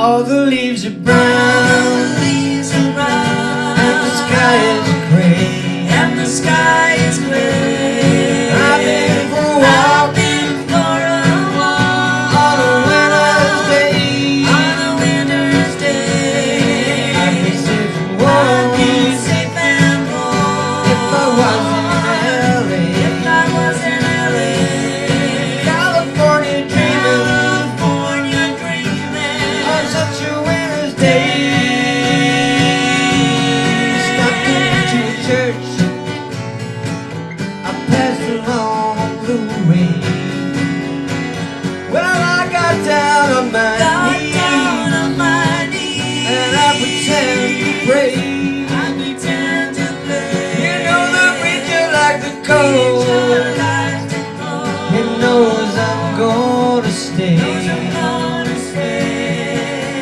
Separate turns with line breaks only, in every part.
All the leaves are brown, and the sky is gray,
and the sky is gray.
I've been for a walk on a winter's day. I'd be safe and warm if I was in LA. California dreaming on such a winter's day. Stopped into a church, I passed along the way. Well, I got down on my knees and I pretend to pray. You know the preacher like the cold, he knows I'm gonna stay.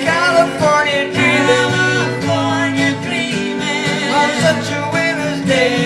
California dreaming on such a winter's day.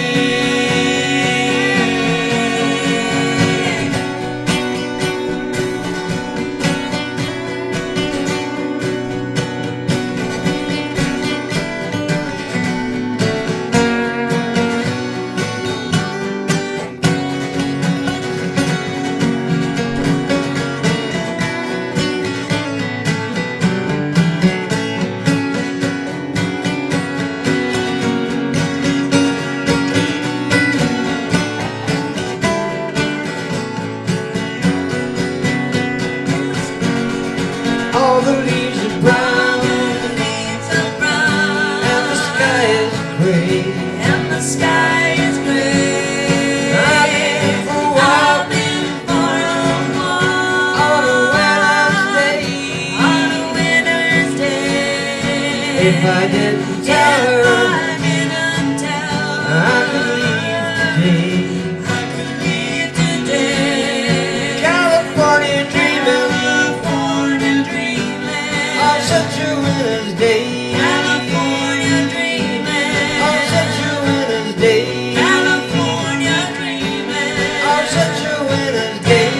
All the leaves are brown, and the sky is gray. I've been for a walk on a winter's day. If I didn't tell her I could leave today. California dreaming on such a winter's day. On such a winter's day. On such a winter's day.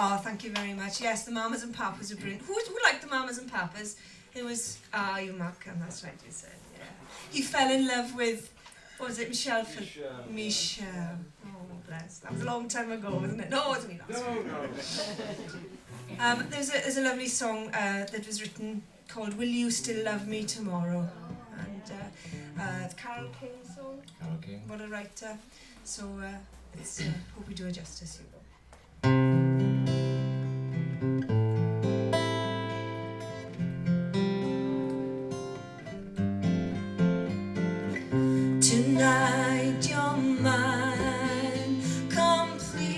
Oh, thank you very much. Yes, the Mamas and Papas are brilliant. Who liked the Mamas and Papas? It was, you Malcolm, that's right, you said, yeah. He fell in love with, what was it, Michelle? Michelle. Oh, bless. That was a long time ago, wasn't it? No, it wasn't me last week. There's a lovely song that was written called Will You Still Love Me Tomorrow? And it's Carol King's song.
Carol King.
What a writer. So, hope we do it justice, you know. Tonight you're mine completely.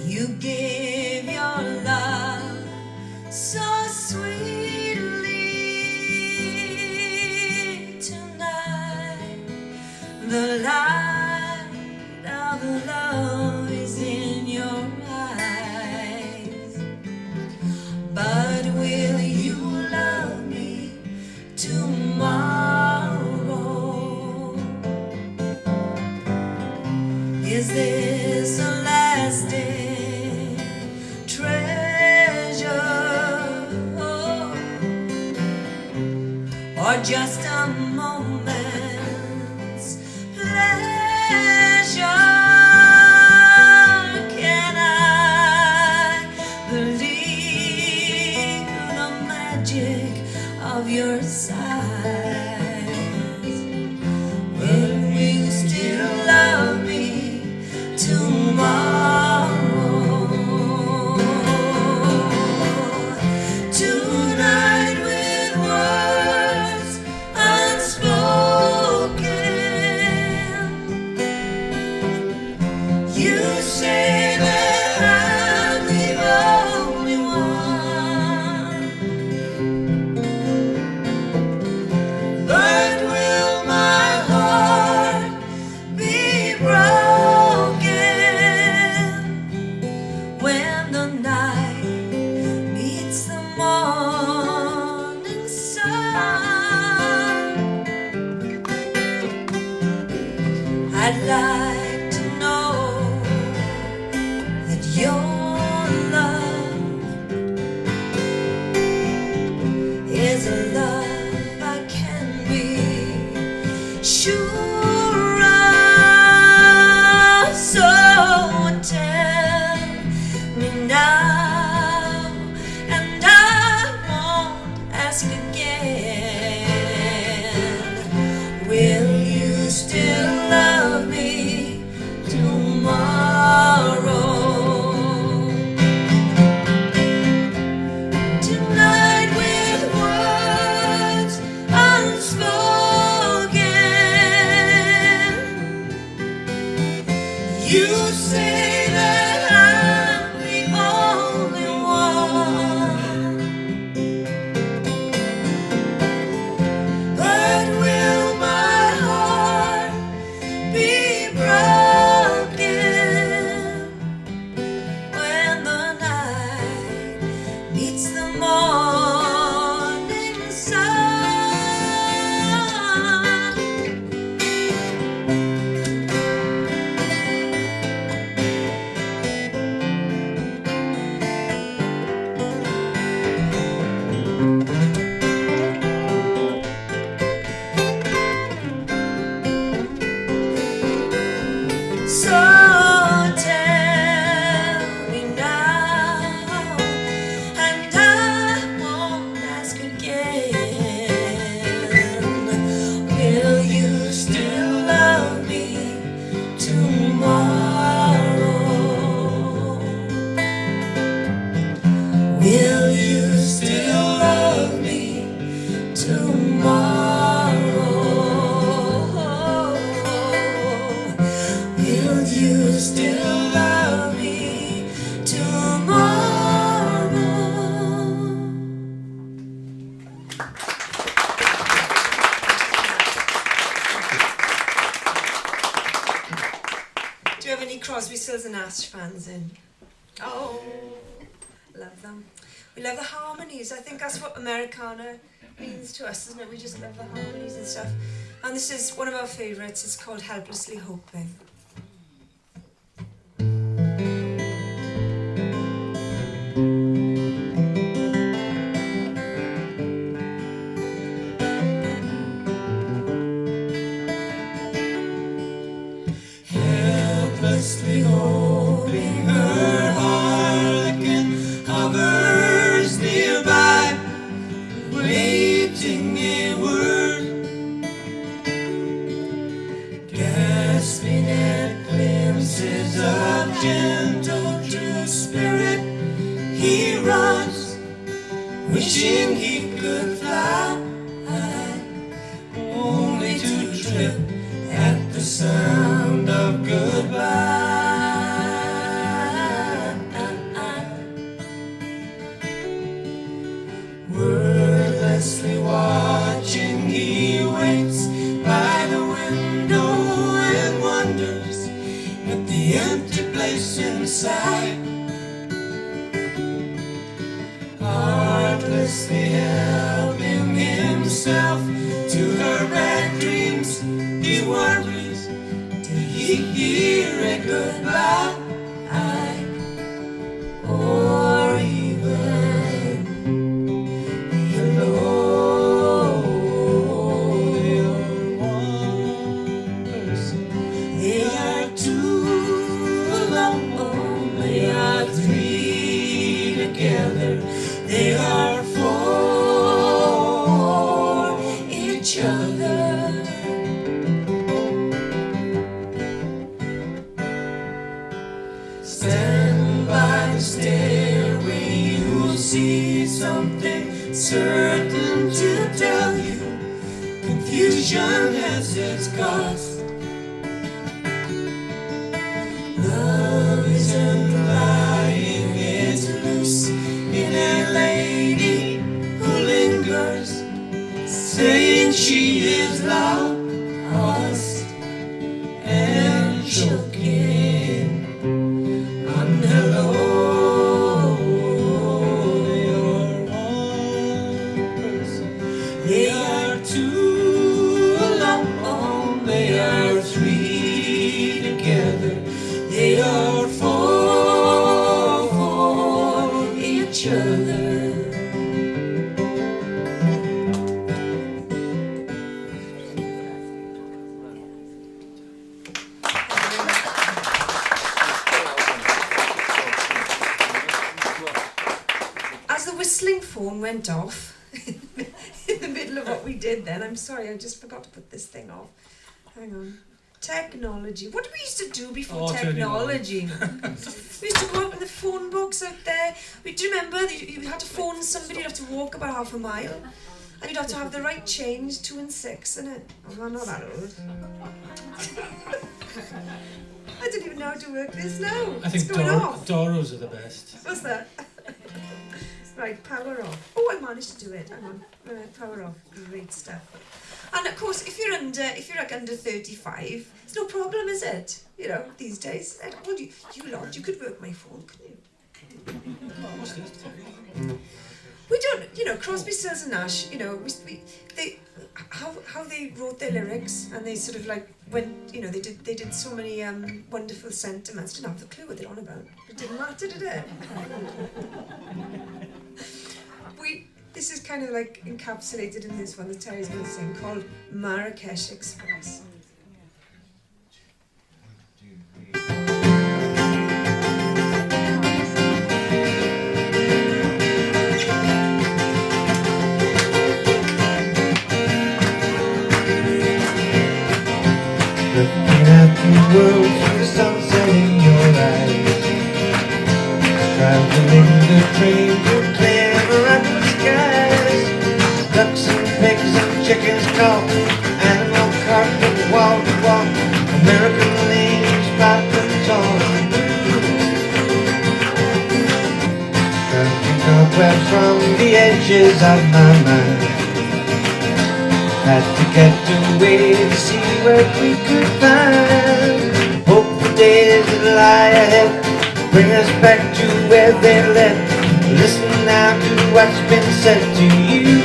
You give your love so sweetly. Tonight the light of love is in your eyes. But will you love me tomorrow? Is this a lasting treasure, or just a moment's pleasure? Can I believe the magic of your sighs? Will you still love me tomorrow? Tonight with words unspoken, you say that I'm the only one. But will my heart be broken when the night meets the morning? I'd like to know that your love is a love I can be sure of. So tell me now, and I won't ask again. Will you still love me tomorrow? Tonight with words unspoken, you say that I'm the only one, but will my heart be broken when the night meets the morning sun? So tell me now, and I won't ask again. Will you still love me tomorrow? Will you still love me tomorrow? Will you still love me tomorrow? Do you have any Crosby, Stills and Nash fans in? Oh, love them. We love the harmonies. I think that's what Americana means to us, isn't it? We just love the harmonies and stuff. And this is one of our favourites. It's called Helplessly Hoping. Helplessly hoping her harlequin hovers nearby, waiting a word, gasping at glimpses of gentle true spirit. He runs, wishing he could fly, only to trip at the sound of goodbye. Wordlessly watching, he waits by the window and wonders at the empty place inside. Heartlessly helping himself to her bad dreams, he worries till he hear a goodbye, or even a hello. They are two alone, they are three together, they are for each other. Stand by the stairway, you'll see something certain to tell you. Confusion has its cost. Love isn't lying, it's loose in a lady who lingers, saying she is lost and choking on hello. You're one person. They are two alone, they are three
they are for each other.
As the whistling phone went off in the middle of what we did then, I'm sorry, I just forgot to put this thing off. Hang on. Technology. What did we used to do before technology? We used to go out with the phone books out there. Do you remember that you had to phone somebody, you'd have to walk about half a mile, and you'd have to have the right change, 2 and 6, innit? Oh, I'm not that old. I don't even know how to work this now.
I think Doros are the best.
What's that? Right, power off. Oh, I managed to do it. Hang on. Power off. Great stuff. And of course, if you're like under 35, it's no problem, is it? You know, these days. Well, you lot, you could work my phone, couldn't you?
What's this?
We don't, you know, Crosby, Stills and Nash, you know, how they wrote their lyrics, and they sort of like went, you know, they did so many wonderful sentiments. Didn't have a clue what they're on about. It didn't matter, did it? This is kind of like encapsulated in this one that Terry's going to sing, called Marrakesh Express.
Looking at the world through the sunset in your eyes, traveling the train through clear miraculous skies. Ducks and pigs and chickens call, animal carpet wall to wall, American ladies flat and tall. Counting cobwebs from the edges of my mind. Had to get away to see what we could find. Hope the days that lie ahead bring us back to where they led. Listen now to what's been said to you.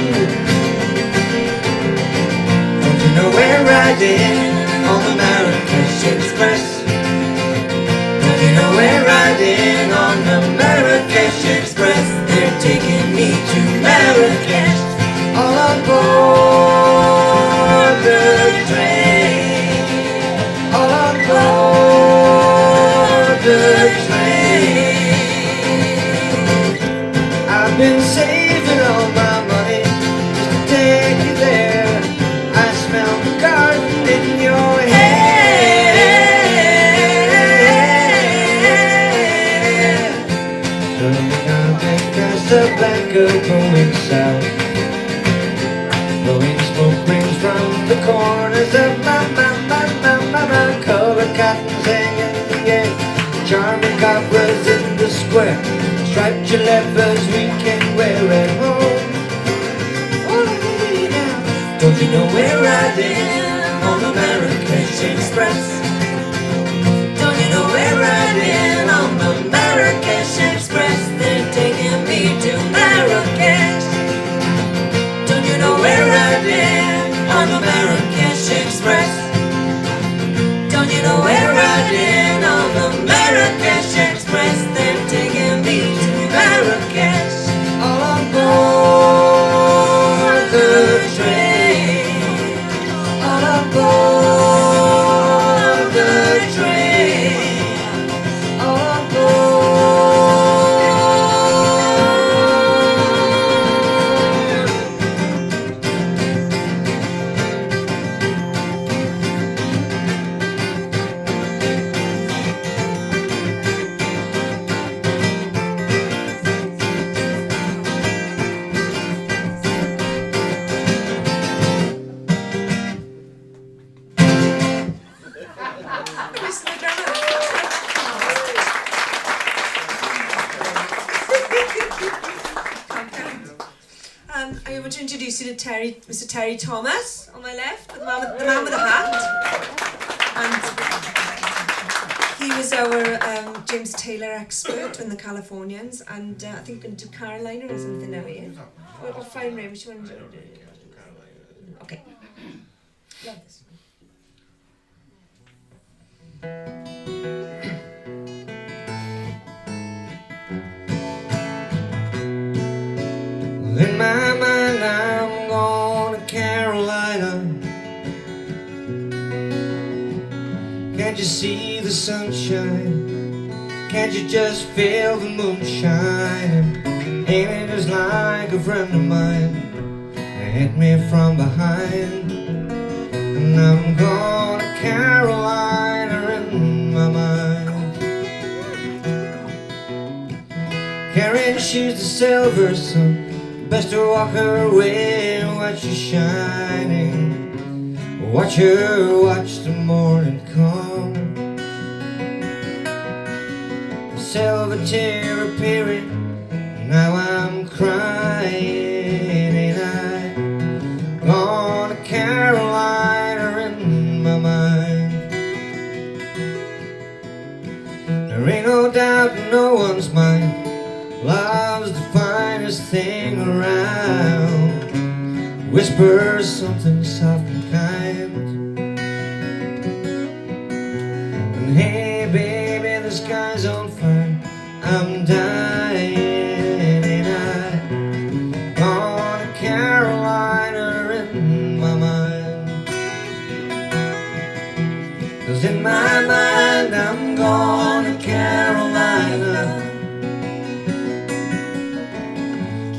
Don't you know we're riding on the Marrakesh Express? Don't you know we're riding on the Marrakesh Express? They're taking me to Marrakesh. All on board the train, all on board the train. I've been saving all my money just to take you there. I smell the garden in your hair. Coming out of Casablanca, going south. Blowing smoke rings from the corners of my colored cottons hang in the air. Charming cobras in the square. Striped jalebas we can wear at home. Don't you know we're riding on the Marrakesh Express? Don't you know we're riding on the Marrakesh Express? They're taking me to Marrakesh. Don't you know we're riding on the Marrakesh Express? Don't you know we're riding on the Marrakesh Express? They're taking me to Marrakesh. All on board the train. All on board the train. All on board.
I want to introduce you to Terry, Mr. Terry Thomas on my left, the man with the hat. And he was our James Taylor expert in the Californians, and I think going to do Carolina or something now, yeah? Or Fine Rain, which one do you want to do? Okay. Love this one.
In my mind I'm going to Carolina. Can't you see the sunshine? Can't you just feel the moonshine? Ain't it just like a friend of mine hit me from behind? And I'm going to Carolina in my mind. Carrying shoes to silver sun, best to walk her way and watch her shining. Watch her watch the morning come. A silver tear appearing, now I'm crying. Ain't I gone to Carolina in my mind? There ain't no doubt in no one's mind, love's the finest thing around. Whispers something soft and kind. And hey baby, the sky's on fire, I'm dying. Ain't I gone to Carolina in my mind? 'Cause in my mind I'm going to Carolina.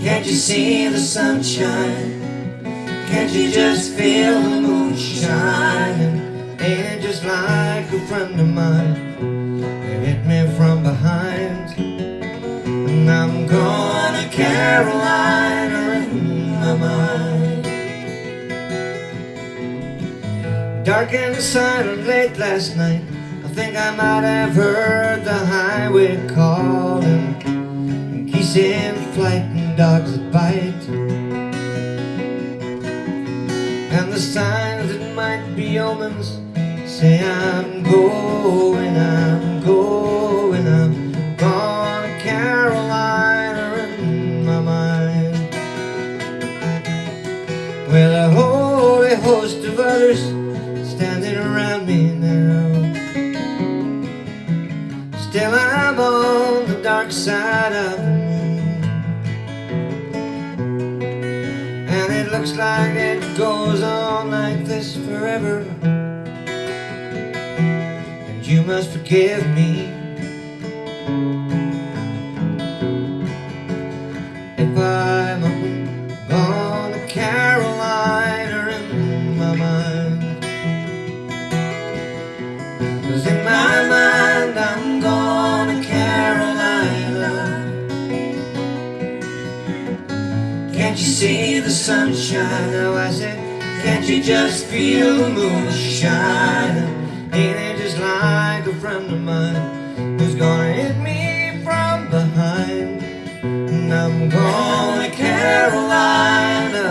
Can't you see the sunshine? Can't you just feel the moonshine? Ain't it just like a friend of mine? They hit me from behind. And I'm going to Carolina in my mind. Dark and silent late last night, I think I might have heard the highway calling, and geese in flight and dogs that bite. And the signs that might be omens say I'm going, I'm going, I'm gone to Carolina in my mind. With a holy host of others standing around me now, still I'm on the dark side of the moon. And it looks like it goes on like this forever. And you must forgive me if I'm gone to Carolina in my mind. 'Cause in my mind I'm gone to Carolina. Can't you see the sunshine? Oh, I said, can't you just feel the moonshine? Ain't it just like a friend of mine who's gonna hit me from behind? And I'm going to Carolina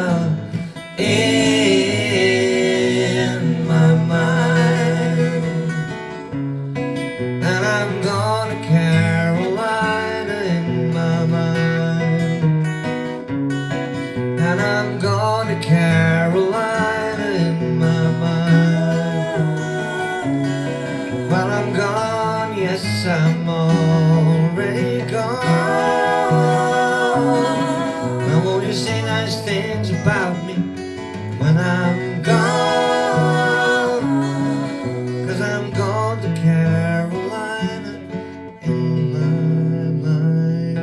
in my mind. And I'm going to Carolina in my mind. And I'm going to Carolina in my mind. While I'm gone, yes, I'm already gone. Now won't you say nice things about me when I'm gone? 'Cause I'm gone to Carolina in my mind.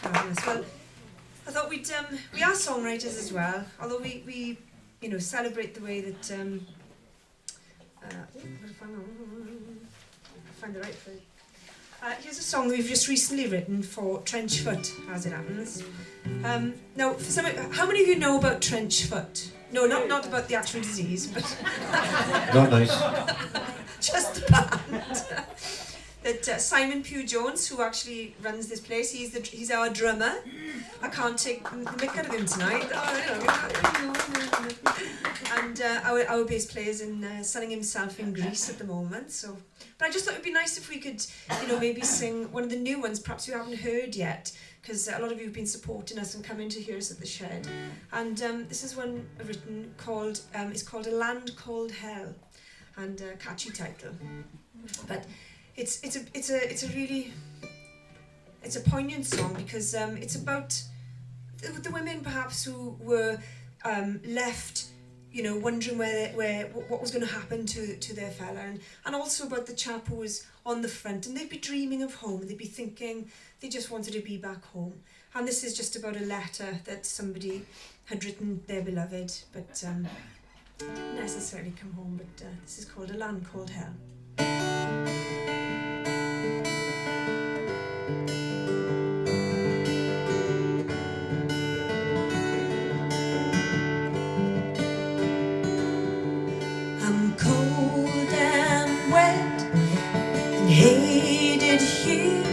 Fabulous. Well, I thought we are songwriters as well, although we celebrate the way that I'm gonna find the right phrase. Here's a song that we've just recently written for trench foot, as it happens. Now, for some, how many of you know about trench foot? No, not about the actual disease, but
Not nice.
just the band. that Simon Pugh Jones, who actually runs this place, he's our drummer. I can't take the mick out of him tonight. And our bass player's sunning himself in Greece at the moment. So, but I just thought it'd be nice if we could, maybe sing one of the new ones, perhaps you haven't heard yet, because a lot of you have been supporting us and coming to hear us at the shed. And this is one written called, it's called A Land Called Hell, and a catchy title. But it's a poignant song because it's about the women perhaps who were left, wondering what was going to happen to their fella, and also about the chap who was on the front, and they'd be dreaming of home, they'd be thinking they just wanted to be back home. And this is just about a letter that somebody had written their beloved, but didn't necessarily come home. But this is called A Land Called Hell. I'm cold and wet and hated here.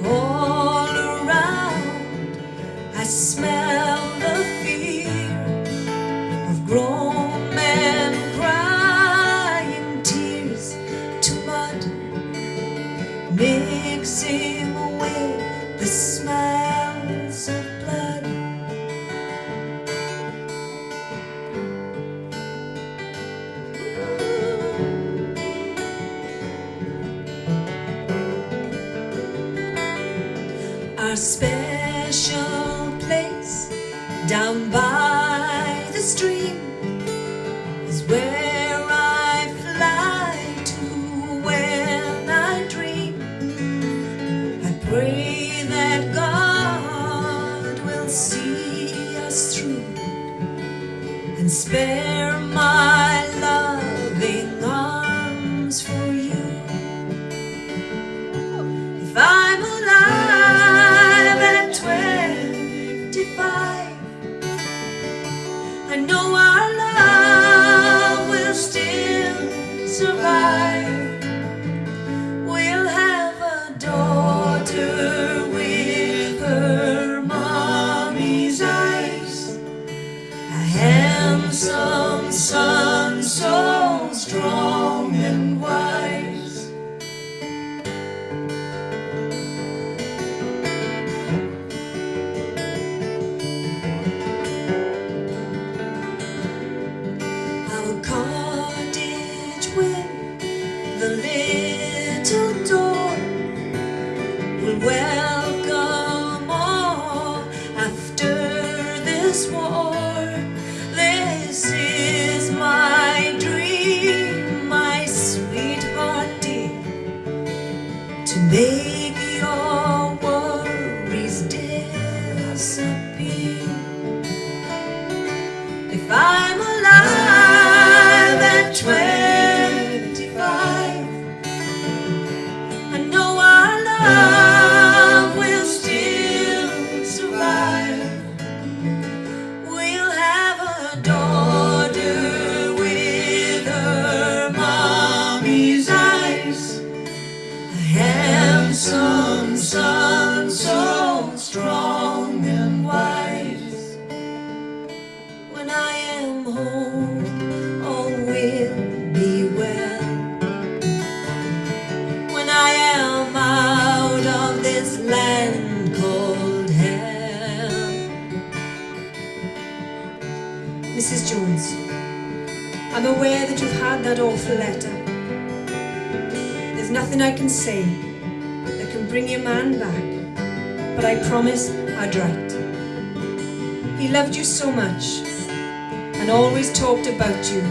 All around I smell the fear of grown men crying tears to mud, mixing with the smells of blood. Our special place down by the stream is where I fly to when I dream. I pray that God will see us through and spare my loving arms for you. If I'm alive at 25, I know our love will still survive. We'll have a daughter with her mommy's eyes, a handsome son so strong and wise. Our cottage with the little door will welcome all after this war. This is my dream, my sweetheart dear, to make your worries disappear. If I'm alive at 25, I know our love will still survive. We'll have a daughter with her mommy's eyes, a handsome son so strong and wise. When I am home, all will be well. When I am out of this land called hell. Mrs. Jones, I'm aware that you've had that awful letter. There's nothing I can say that can bring your man back, but I promise I'd write. He loved you so much and always talked about you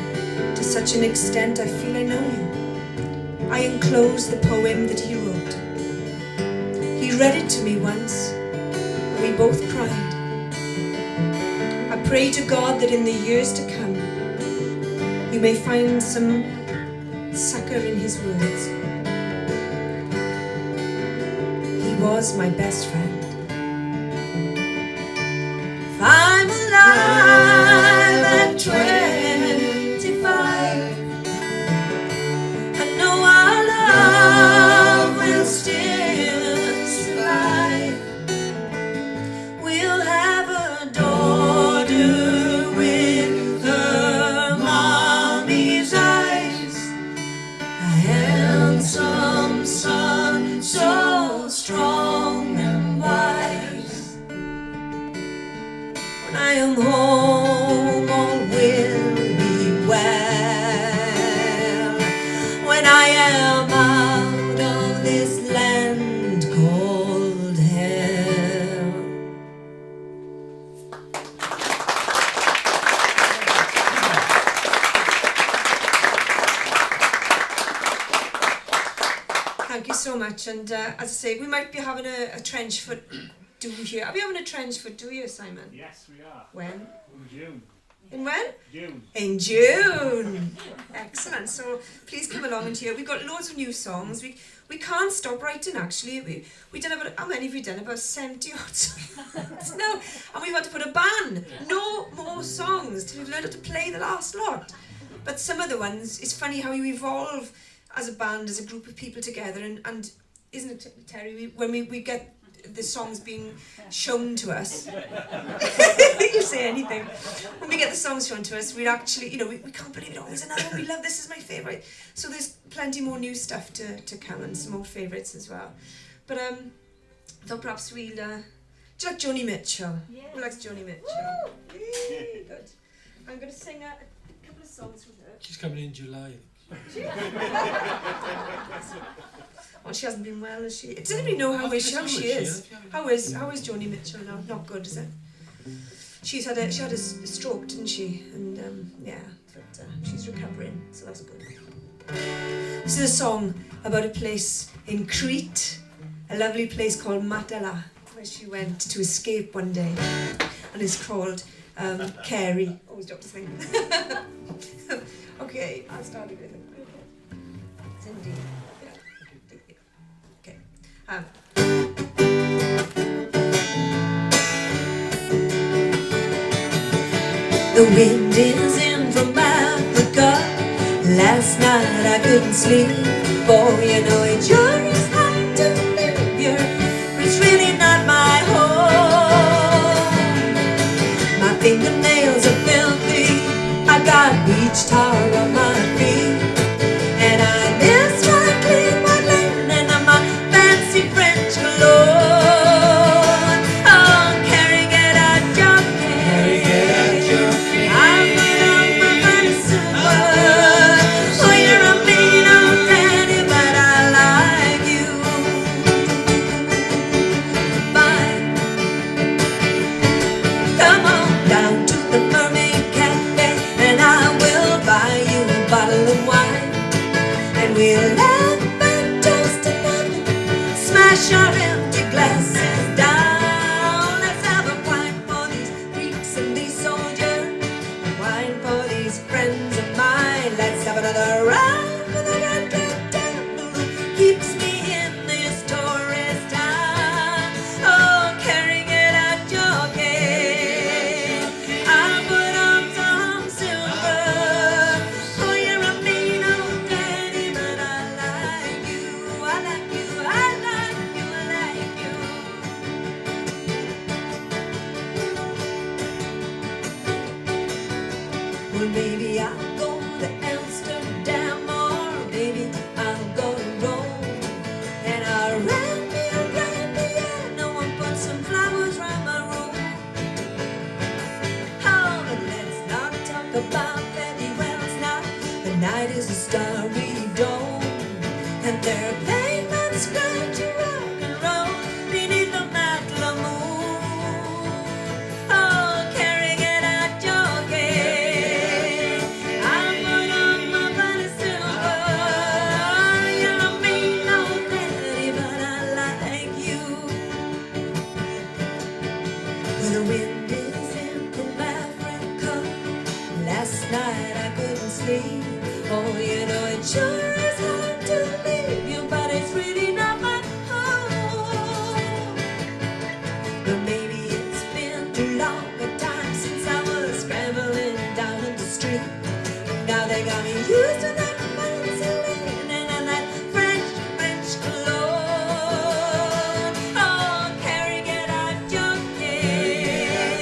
to such an extent I feel I know you. I enclosed the poem that he wrote. He read it to me once, and we both cried. I pray to God that in the years to come, you may find some succor in his words. He was my best friend. If I'm alive at 25, I know our love I am home, all will be well. When I am out of this land called hell. Thank you so much. And as I say, we might be having a trench foot do here. Are we having a trench foot do here, Simon?
Yes, we are.
When?
In June.
In when?
June.
In June. Excellent. So please come along and hear. We've got loads of new songs. We can't stop writing actually. We done about, how many have we done? About 70 odd songs now. And we've had to put a ban. No more songs till we've learned how to play the last lot. But some of the ones, it's funny how you evolve as a band, as a group of people together, and isn't it, Terry, when we get the songs being shown to us, you say anything, when we get the songs shown to us, we actually, we can't believe it, oh, there's another one we love, this is my favourite. So there's plenty more new stuff to come, and some old favourites as well. But I thought perhaps we'll, do you like Joni Mitchell?
Yeah.
Who likes Joni Mitchell? Yay, good. I'm going to sing a couple of songs with her.
She's coming in July.
Oh, she hasn't been well, has she? Does anybody know how she is? How is Joni Mitchell now? Not good, is it? She had a stroke, didn't she? And but she's recovering, so that's good. This is a song about a place in Crete, a lovely place called Matala, where she went to escape one day, and it's called Carrie. Always dropped his thing. Okay, I'll start it with it. It's indeed. Yeah. Okay. The wind is in from Africa. Last night I couldn't sleep. Oh, it sure is hard to live here. It's really not my home. My fingernails are filthy. I got beach tar on my feet, and I miss my clean white linen and my fancy French cologne. Oh, Carrie, get out your cane. I'm put on my funny silver. Oh, you're a mean old daddy, but I like you. Fine. Come on down to the Mermaid Cafe, and I will buy you a bottle of wine, and we'll laugh and toast to nothing, smash our empty glasses down. Let's have a wine for these Greeks and these soldiers, wine for these friends of mine. Let's have another round for the red devil who keeps me in this tourist town. Oh, Carrie, get out your cane. I put on some silver. Oh, you're a mean old daddy, but I like you. I like you. I like you. I like you. Well, maybe I'll go to Amsterdam, or maybe I'll go to Rome, and I'll rent me a grand piano and put some flowers round my room. Oh, but let's not talk about Betty Wells now. The night is a starry dome, and they're playing that scratchy rock and roll beneath the Matla moon. Oh, Carrie, get out your cane. I put on my funny silver. You're a mean old daddy, but I like you. Well, the wind is in from Africa. Last night I couldn't sleep. Oh, it sure is hard to leave you, but it's really not my home. But maybe it's been too long a time since I was scrambling down in the street. Now they got me used to that fancy linen and that French cologne. Oh, Carrie, get out your cane.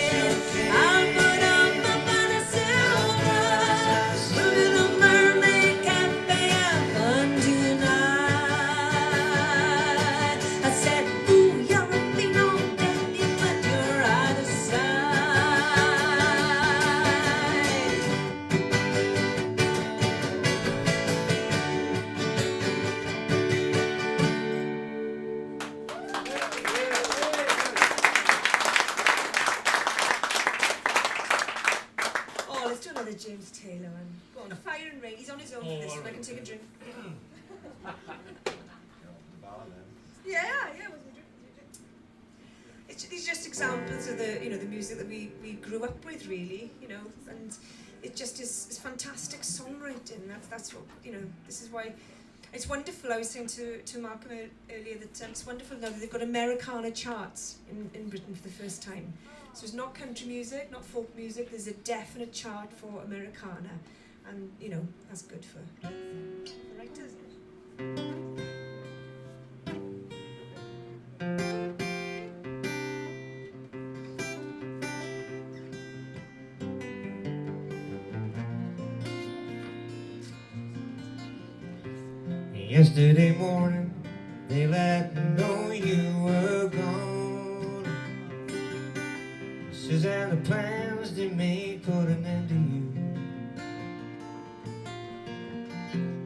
the James Taylor one. Go on, Fire and Rain. He's on his own for this one. I can take a drink. Yeah. These are just examples of the, the music that we grew up with, really, and it just is fantastic songwriting. That's what, this is why it's wonderful. I was saying to Malcolm earlier that it's wonderful now that they've got Americana charts in Britain for the first time. So it's not country music, not folk music, there's a definite chart for Americana, and, that's good for writers.
Yesterday morning, they let me know you were gone. Suzanne, the plans they made put an end to you.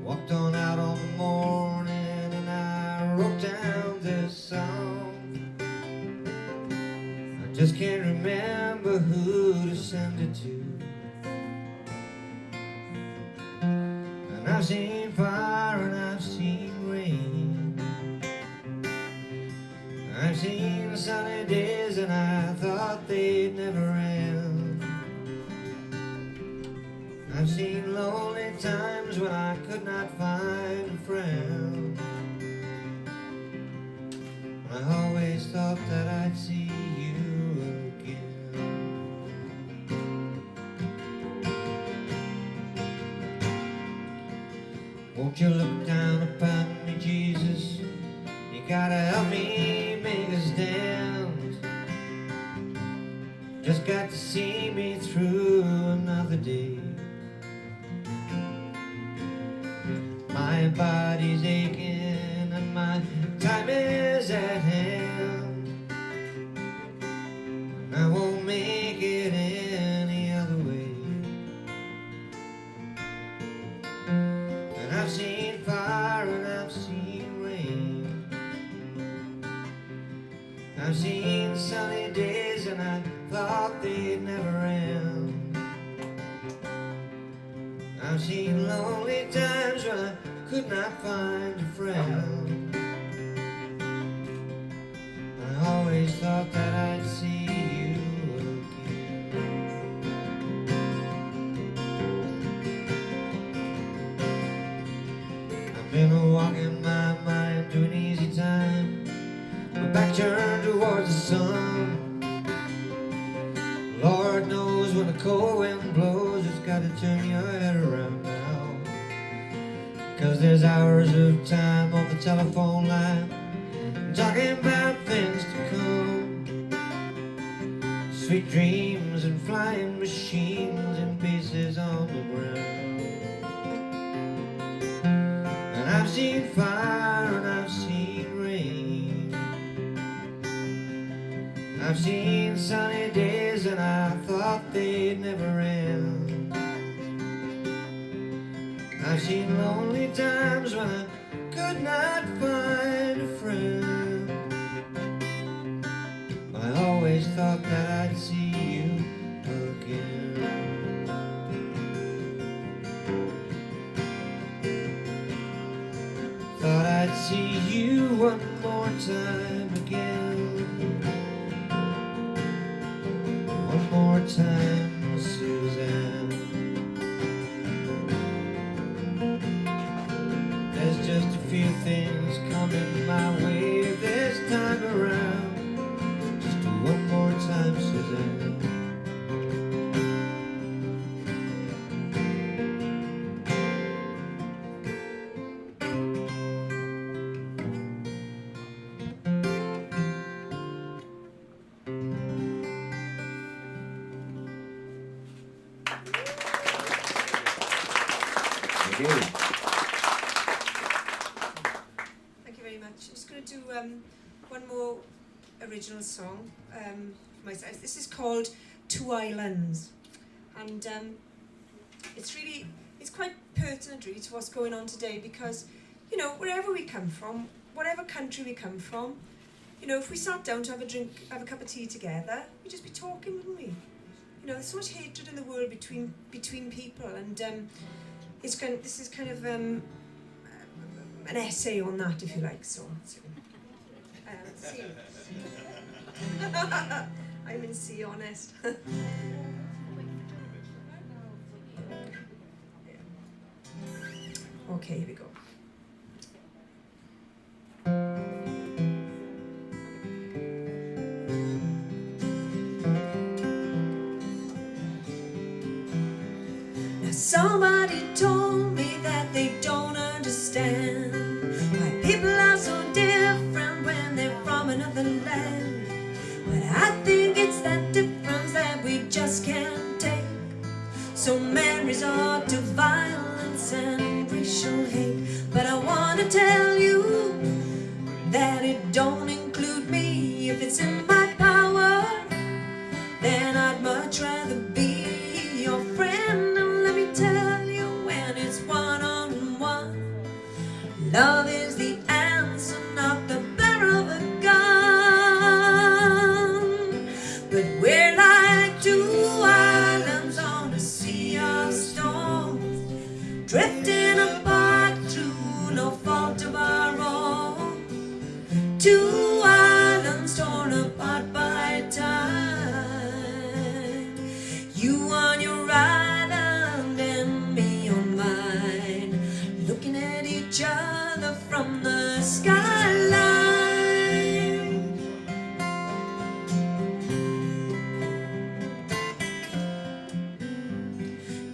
Walked on out on the morning and I wrote down this song. I just can't remember who to send it to. And I've seen fire and I've seen rain. I've seen sunny days and I thought they'd never end. I've seen lonely times when I could not find a friend. I always thought that I'd see you again. Won't you look down upon me, Jesus? You gotta help me make a stand. Just got to see me through another day. My body's aching and my time is at hand. I won't make it any other way. And I've seen fire and I've seen rain. I've seen sunny days and I thought they'd never end. I've seen lonely times when I could not find a friend. I always thought that I'd see you again. I've been walking my mind to an easy time, my back turned towards the sun. Lord knows when the cold wind blows, it's got to turn your head around now. 'Cause there's hours of time on the telephone line, talking about things to come. Sweet dreams and flying machines and pieces on the ground. And I've seen fire and I've seen rain. I've seen sunny days and I thought they'd never end. I've seen lonely times when I could not find a friend. I always thought that I'd see you again. Thought I'd see you one more time again. One more time, Suzanne. There's just a few things coming my way this time around. Just one more time, Suzanne.
Thank you very much. I'm just going to do one more original song for myself. This is called Two Islands, and it's quite pertinent really to what's going on today, because wherever we come from, whatever country we come from, if we sat down to have a drink, have a cup of tea together, we'd just be talking, wouldn't we? you know, there's so much hatred in the world between people, and this is kind of an essay on that, if you like. So C. I'm in C, honest. Okay, here we go. Now somebody told me that they don't understand why people are so different when they're from another land. But I think it's that difference that we just can't take. So men resort to violence and racial hate. But I wanna tell you that it don't include me. If it's in my power, then I'd much rather be your friend. And let me tell you, when it's one-on-one, love is the answer, not the bearer of a gun. But we're like two islands on a sea of storms, drifting apart through no fault of our own. Two islands torn apart by time. You on your island and me on mine, looking at each other from the skyline.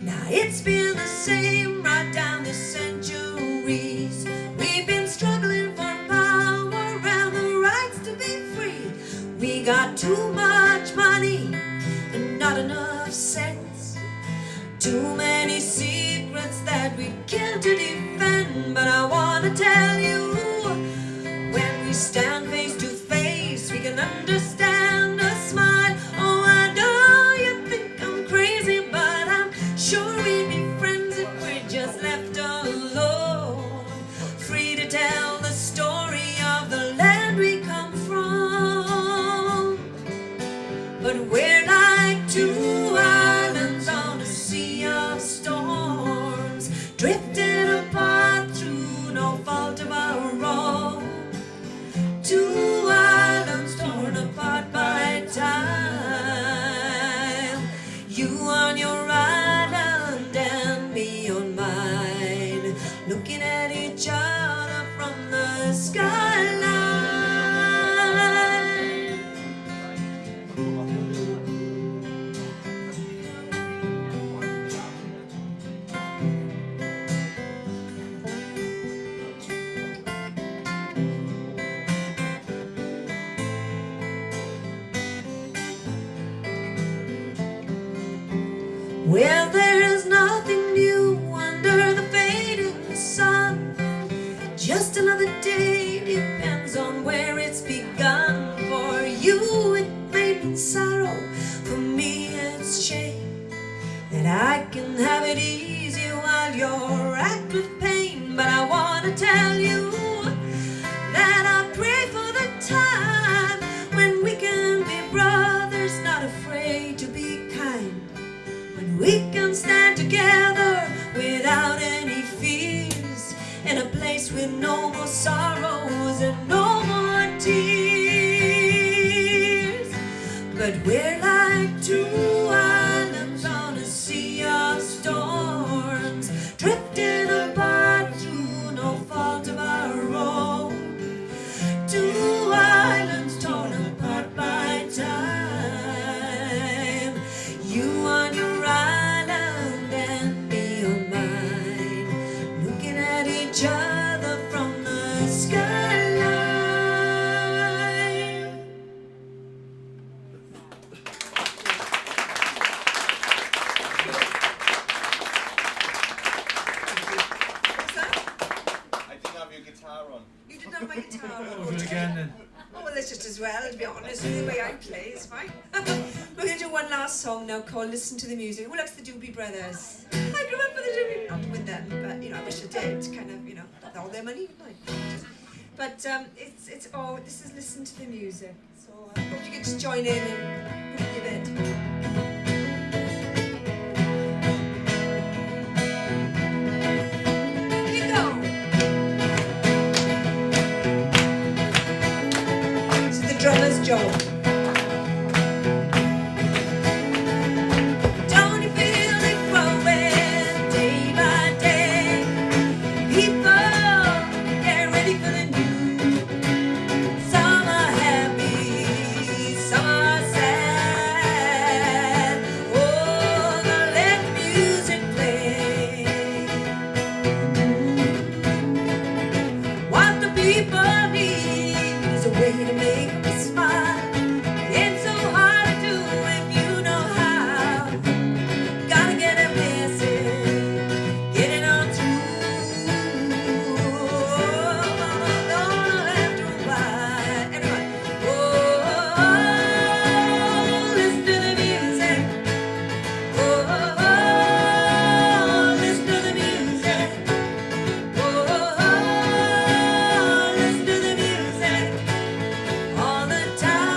Now it's been the same right down the centuries. We've been struggling for power and the rights to be free. We got too much money and not enough sense. Too many secrets that we kill to defend. But I wanna tell you, when we stand face to face, we can understand a smile. Oh, I know you think I'm crazy, but I'm sure we'd be friends if we're just left alone, free to tell the story of the land we come from. But we're like two islands on a sea of storms, drifting apart through no fault of our own. Two islands torn apart by time. You on your island and me on mine, looking at each other from the skyline. Well, there's nothing new under the fading sun. Just another day, depends on where it's begun. For you it may mean sorrow, for me it's shame. That I can have it easy while you're racked with pain. But I wanna tell you that I pray for the time when we can be brothers, not afraid to be kind. When we can stand together without any fears, in a place with no more sorrows and no more tears. But we're like two islands on a sea of storms, drifting apart through no fault of our own. Two islands torn apart by time. You on your island and me on mine, looking at each other from the skyline. What's that?
I didn't have your guitar on.
You didn't have my guitar on.
Over it again then.
Oh, well, that's just as well, to be honest. The way I play is fine. We're going to do one last song now called Listen to the Music. Who likes the Doobie Brothers? I grew up with the Doobie, not with them, but, you know, I wish I did. Kind of, you know, not all their money. But this is Listen to the Music. So I hope you can just join in and give it. Joe. Don't you feel it growing day by day? People get ready for the new. Some are happy, some are sad. Oh, let the music play. What the people need is a way to make them smile. It's so hard to do if you know how. Gotta get a message, get it on through. Gonna have to ride. Everyone, oh, listen to the music. Oh, listen to the music. Oh, listen to the music all the time.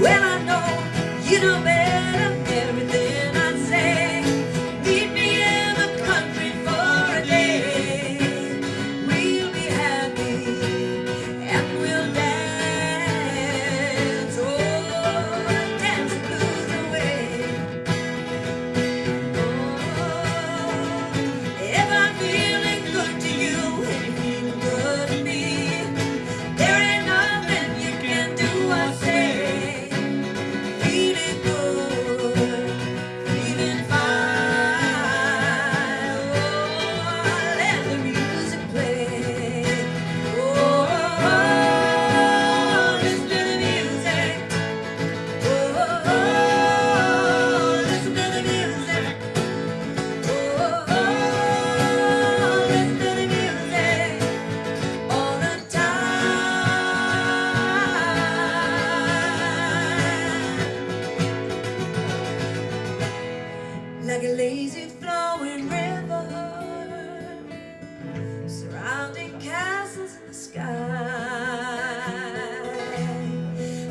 Well, I know you know better everything I say. Meet me in the country for a day. We'll be happy and we'll dance. Oh, dance the blues away. Oh, if I'm feeling good to you and you're feeling good to me, there ain't nothing you can do or say. Feeling good, feeling fine. Oh, let the music play. Oh, listen to the music. Oh, listen to the music. Oh, listen to the music all the time. Like a lazy flowing river, surrounding castles in the sky,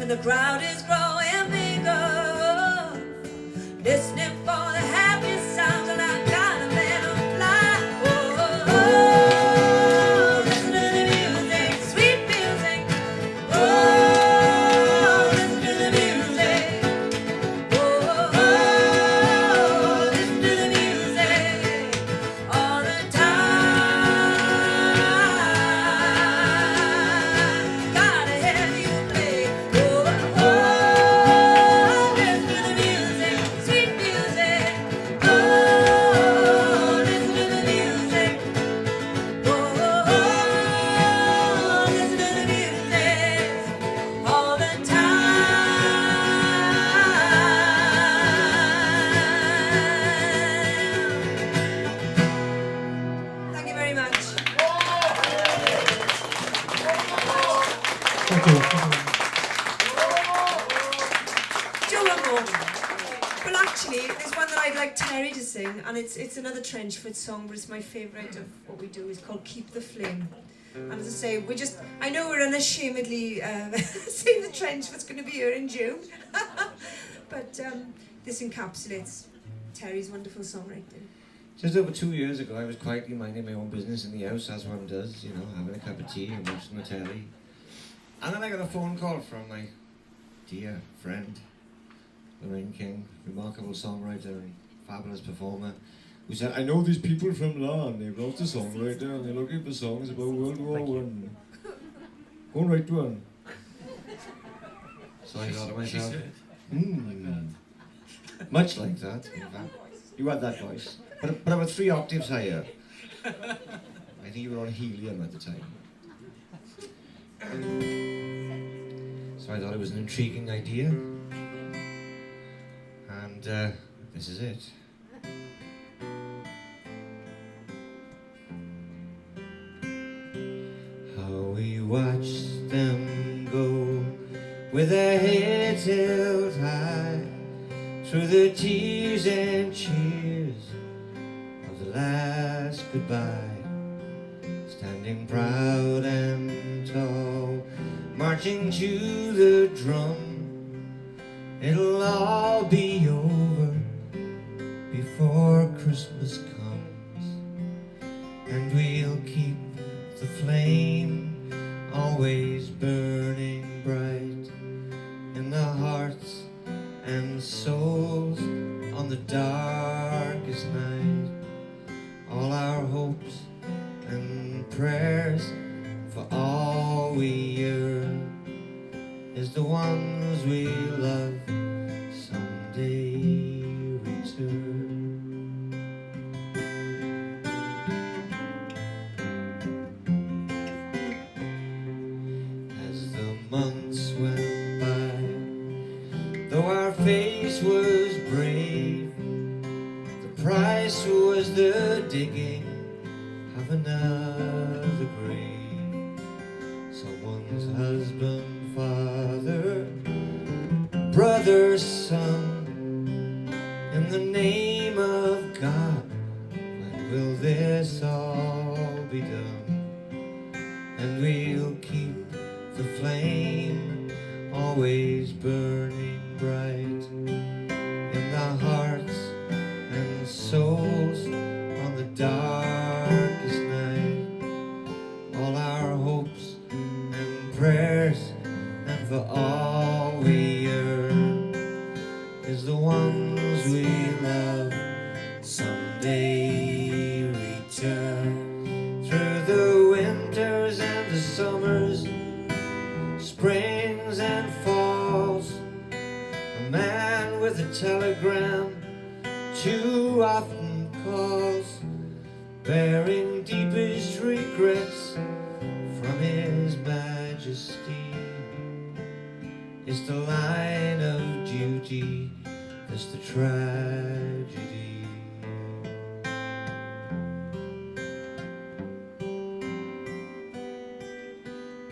and the crowd is growing bigger, listening for the happy sounds, and I gotta let 'em fly. Oh, listen to the music, sweet music. Oh, listen to the music. Oh, listen to the music all the time. Gotta have you play. Oh, listen to the music, sweet music. Oh, listen to the music. Oh, listen to the music all the time. Thank you very much.
Thank you.
Joe, one more. Well, actually, there's one that I'd like Terry to sing, and it's another Trenchfoot song, but it's my favourite of what we do. It's called "Keep the Flame." And as I say, I know we're unashamedly saying the Trenchfoot's going to be here in June, but this encapsulates Terry's wonderful songwriting.
Just over 2 years ago, I was quietly minding my own business in the house, as one does, you know, having a cup of tea and watching the telly. And then I got a phone call from my dear friend, Lorraine King, remarkable songwriter and fabulous performer, who said, "I know these people from Larne, they wrote a songwriter and they're looking for songs about World War I. Go and write one." So I thought to myself, much like that, in fact. You had that voice, but about 3 octaves higher. I think you were on helium at the time. So I thought it was an intriguing idea, and this is it. How we watched them go with their heads held high through the tears and cheers of the last goodbye, standing proud and tall, marching to the drum. It'll all be over Christmas comes, and we'll keep the flame always burning bright in the hearts and souls on the darkest night. All our hopes and prayers for all we yearn is the ones we love someday return. As the months went by, though our face was brave, the price was the digging of another grave. Someone's husband, father, brother, son, in the name of God, when will this all be done? And we'll keep the flame always burning bright in the hearts and souls on the darkest night. All our hopes and prayers and for all we yearn is the ones we love someday return. Through the winters and the summers, springs and falls, a man with a telegram too often calls, bearing deepest regrets from His Majesty. It's the line of duty, it's the tragedy.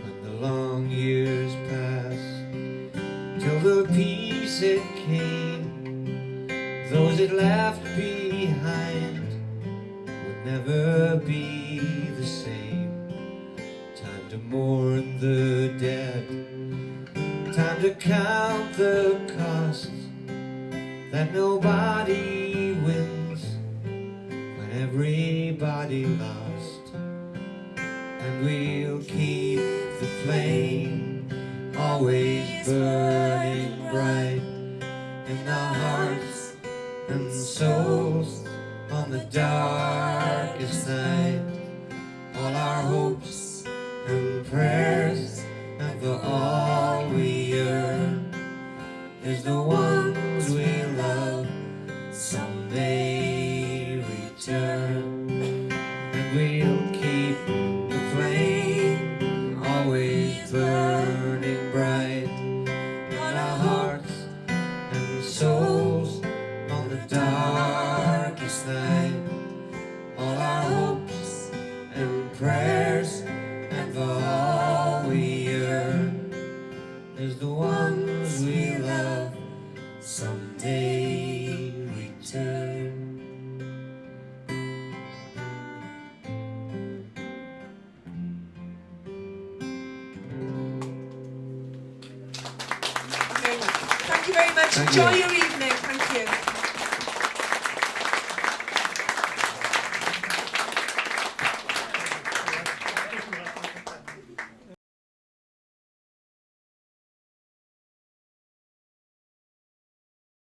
When the long years pass, till the peace it came, those it left behind would never be the same. Time to mourn the dead, time to count the costs, that nobody wins when everybody lost. And we'll keep the flame always burning bright in the hearts and souls on the darkest night. All our hopes and prayers and for all we yearn is the ones we love someday return. And we'll keep the flame always burning bright in our hearts and souls on the darkest night. All our hopes and prayers and for all we yearn is the ones we love someday return.
Thank you very much.
Thank
Enjoy
you.
your evening. Thank you.